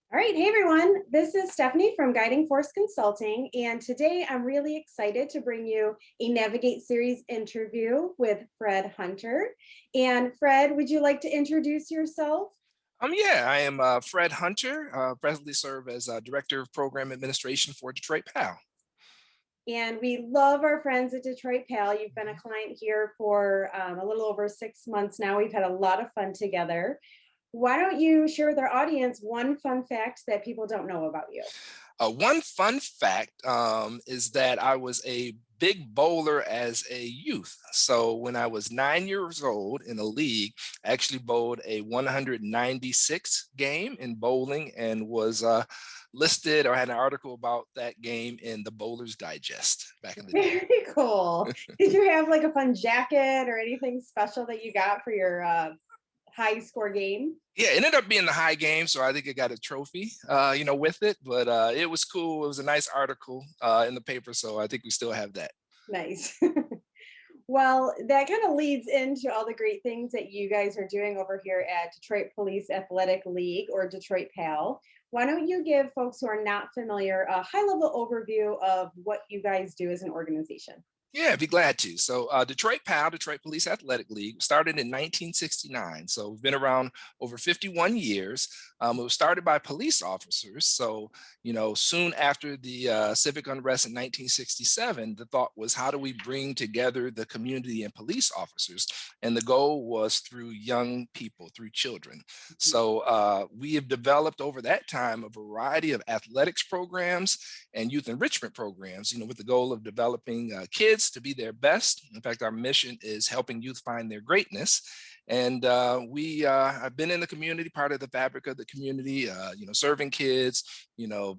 All right, hey everyone, this is Stephanie from Guiding Force Consulting, and today I'm really excited to bring you a Navigate Series interview with Fred Hunter. And Fred, would you like to introduce yourself? Yeah, I am Fred Hunter, presently serve as Director of Program Administration for Detroit PAL. And we love our friends at Detroit Pal. You've been a Mhm. client here for a little over 6 months now. We've had a lot of fun together. Why don't you share with our audience one fun fact that people don't know about you? One fun fact is that I was a big bowler as a youth. So when I was 9 years old in a league, I actually bowled a 196 game in bowling and was listed or had an article about that game in the Bowler's Digest back in the day. Very cool. Did you have like a fun jacket or anything special that you got for your high score game? Yeah, it ended up being the high game, so I think I got a trophy, with it. But it was cool. It was a nice article in the paper, so I think we still have that. Nice. Well, that kind of leads into all the great things that you guys are doing over here at Detroit Police Athletic League or Detroit PAL. Why don't you give folks who are not familiar a high level overview of what you guys do as an organization? Yeah, I'd be glad to. So, Detroit PAL, Detroit Police Athletic League, started in 1969. So, we've been around over 51 years. It was started by police officers. So, soon after the civic unrest in 1967, the thought was how do we bring together the community and police officers? And the goal was through young people, through children. So, we have developed over that time a variety of athletics programs and youth enrichment programs, with the goal of developing kids to be their best. In fact, our mission is helping youth find their greatness. And we have been in the community, part of the fabric of the community, serving kids,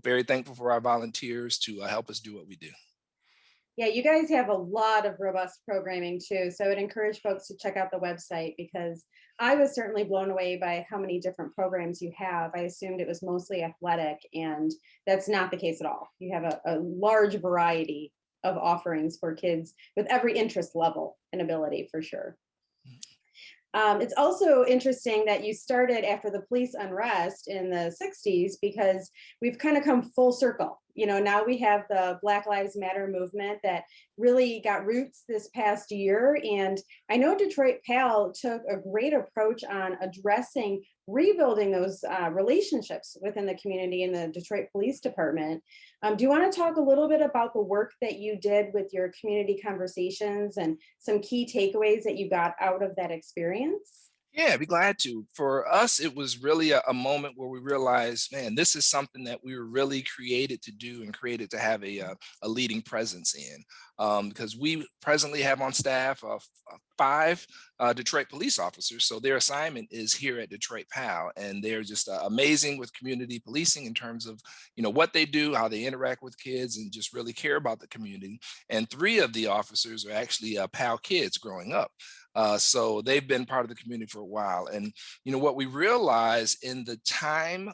very thankful for our volunteers to help us do what we do. Yeah, you guys have a lot of robust programming too. So I would encourage folks to check out the website because I was certainly blown away by how many different programs you have. I assumed it was mostly athletic, and that's not the case at all. You have a large variety of offerings for kids with every interest level and ability for sure. It's also interesting that you started after the police unrest in the 60s because we've kind of come full circle. Now we have the Black Lives Matter movement that really got roots this past year. And I know Detroit PAL took a great approach on addressing rebuilding those relationships within the community in the Detroit Police Department. Do you want to talk a little bit about the work that you did with your community conversations and some key takeaways that you got out of that experience? Yeah, I'd be glad to. For us, it was really a moment where we realized, man, this is something that we were really created to do and created to have a leading presence in. Because we presently have on staff five Detroit police officers. So their assignment is here at Detroit PAL, and they're just amazing with community policing in terms of what they do, how they interact with kids, and just really care about the community. And three of the officers are actually PAL kids growing up. So they've been part of the community for a while. And, what we realize in the time,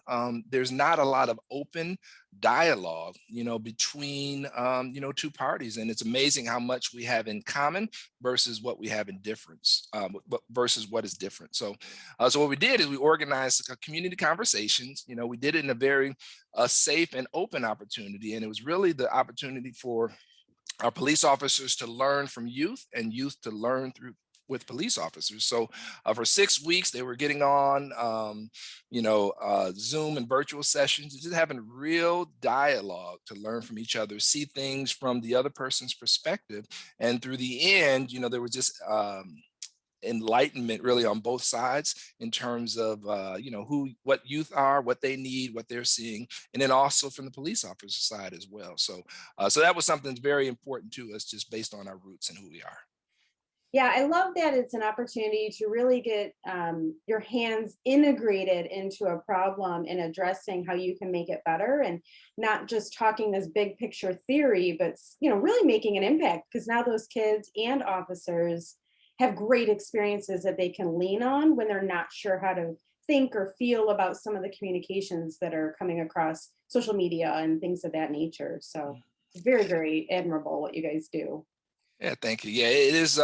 there's not a lot of open dialogue, between, two parties. And it's amazing how much we have in common versus what we have in difference, versus what is different. So what we did is we organized community conversations. We did it in a very safe and open opportunity. And it was really the opportunity for our police officers to learn from youth and youth to learn through with police officers. So for 6 weeks, they were getting on, Zoom and virtual sessions, just having real dialogue to learn from each other, see things from the other person's perspective. And through the end, there was just enlightenment really on both sides in terms of what youth are, what they need, what they're seeing, and then also from the police officer side as well. So that was something that's very important to us, just based on our roots and who we are. Yeah, I love that it's an opportunity to really get your hands integrated into a problem and addressing how you can make it better, and not just talking this big picture theory, but really making an impact because now those kids and officers have great experiences that they can lean on when they're not sure how to think or feel about some of the communications that are coming across social media and things of that nature. So it's very, very admirable what you guys do. Yeah, thank you. Yeah, it is,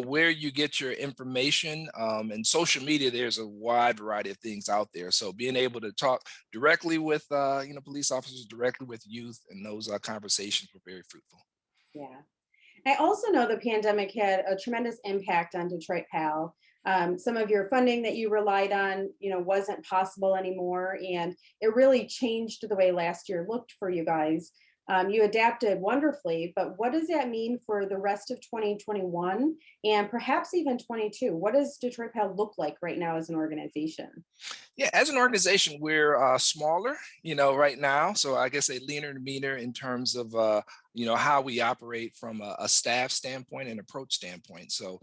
where you get your information, and social media, there's a wide variety of things out there. So being able to talk directly with, police officers, directly with youth, and those conversations were very fruitful. Yeah. I also know the pandemic had a tremendous impact on Detroit Pal. Some of your funding that you relied on, wasn't possible anymore, and it really changed the way last year looked for you guys. You adapted wonderfully, but what does that mean for the rest of 2021 and perhaps even 22? What does Detroit Pal look like right now as an organization? Yeah, as an organization, we're smaller, right now. So I guess a leaner and meaner in terms of, how we operate from a staff standpoint and approach standpoint. So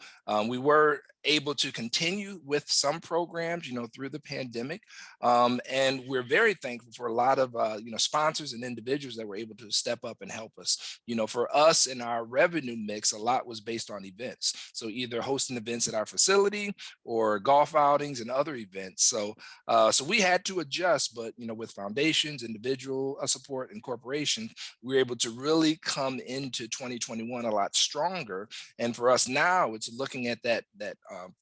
we were able to continue with some programs, through the pandemic. And we're very thankful for a lot of, sponsors and individuals that were able to step up and help us. For us in our revenue mix, a lot was based on events. So either hosting events at our facility or golf outings and other events. So we had to adjust, but with foundations, individual support, and corporations, we were able to really come into 2021 a lot stronger. And for us now, it's looking at that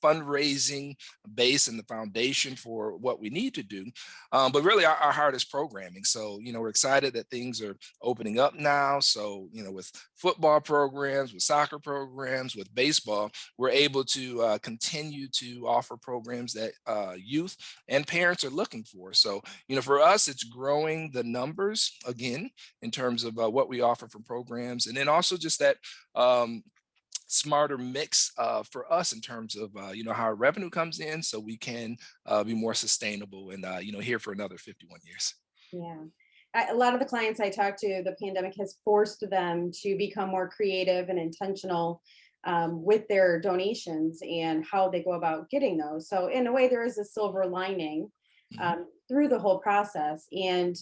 fundraising base and the foundation for what we need to do. But really, our heart is programming. So we're excited that things are opening up now. So with football programs, with soccer programs, with baseball, we're able to continue to offer programs that youth and parents are looking for. So, for us, it's growing the numbers again in terms of what we offer for programs, and then also just that smarter mix for us in terms of how our revenue comes in, so we can be more sustainable and here for another 51 years. Yeah. A lot of the clients I talk to, the pandemic has forced them to become more creative and intentional with their donations and how they go about getting those. So, in a way, there is a silver lining Mhm. through the whole process. And,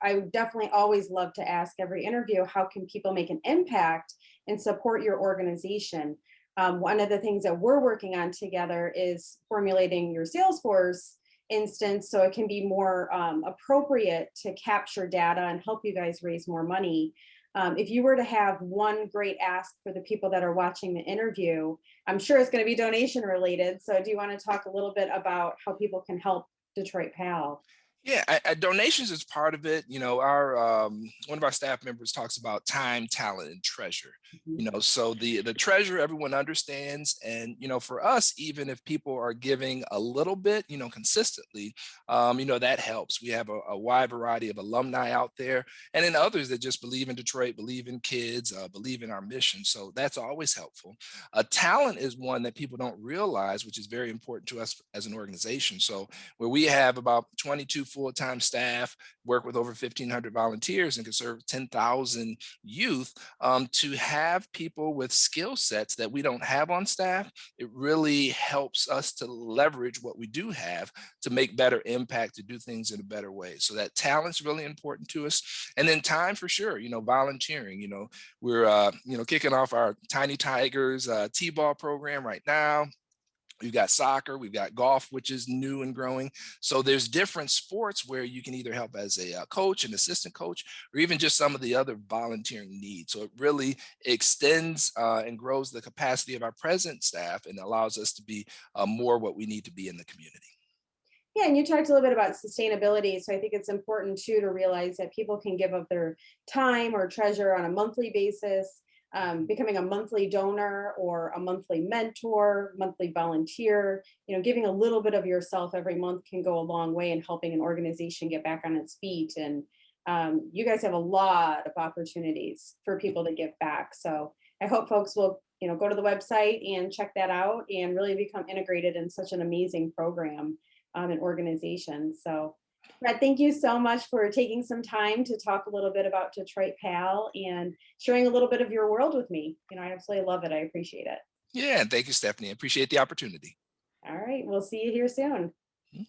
I would definitely always love to ask every interview, how can people make an impact and support your organization? One of the things that we're working on together is formulating your Salesforce instance so it can be more appropriate to capture data and help you guys raise more money. If you were to have one great ask for the people that are watching the interview, I'm sure it's going to be donation related. So, do you want to talk a little bit about how people can help Detroit Pal? Yeah, donations is part of it. Our one of our staff members talks about time, talent, and treasure. Mhm. So the treasure everyone understands, and for us, even if people are giving a little bit, consistently, that helps. We have a wide variety of alumni out there, and then others that just believe in Detroit, believe in kids, believe in our mission. So that's always helpful. Talent is one that people don't realize, which is very important to us as an organization. So where we have about 22 full-time staff, work with over 1,500 volunteers, and can serve 10,000 youth. To have people with skill sets that we don't have on staff, it really helps us to leverage what we do have to make better impact, to do things in a better way. So that talent's really important to us. And then time, for sure, volunteering. We're kicking off our Tiny Tigers T-ball program right now. We've got soccer, we've got golf, which is new and growing. So there's different sports where you can either help as a coach, an assistant coach, or even just some of the other volunteering needs. So it really extends and grows the capacity of our present staff and allows us to be more what we need to be in the community. Yeah, and you talked a little bit about sustainability. So I think it's important too to realize that people can give up their time or treasure on a monthly basis, becoming a monthly donor or a monthly mentor, monthly volunteer. Giving a little bit of yourself every month can go a long way in helping an organization get back on its feet. And you guys have a lot of opportunities for people to give back. So I hope folks will, go to the website and check that out and really become integrated in such an amazing program and organization. So, Brett, thank you so much for taking some time to talk a little bit about Detroit Pal and sharing a little bit of your world with me. I absolutely love it. I appreciate it. Yeah, and thank you, Stephanie. I appreciate the opportunity. All right, we'll see you here soon. Mhm.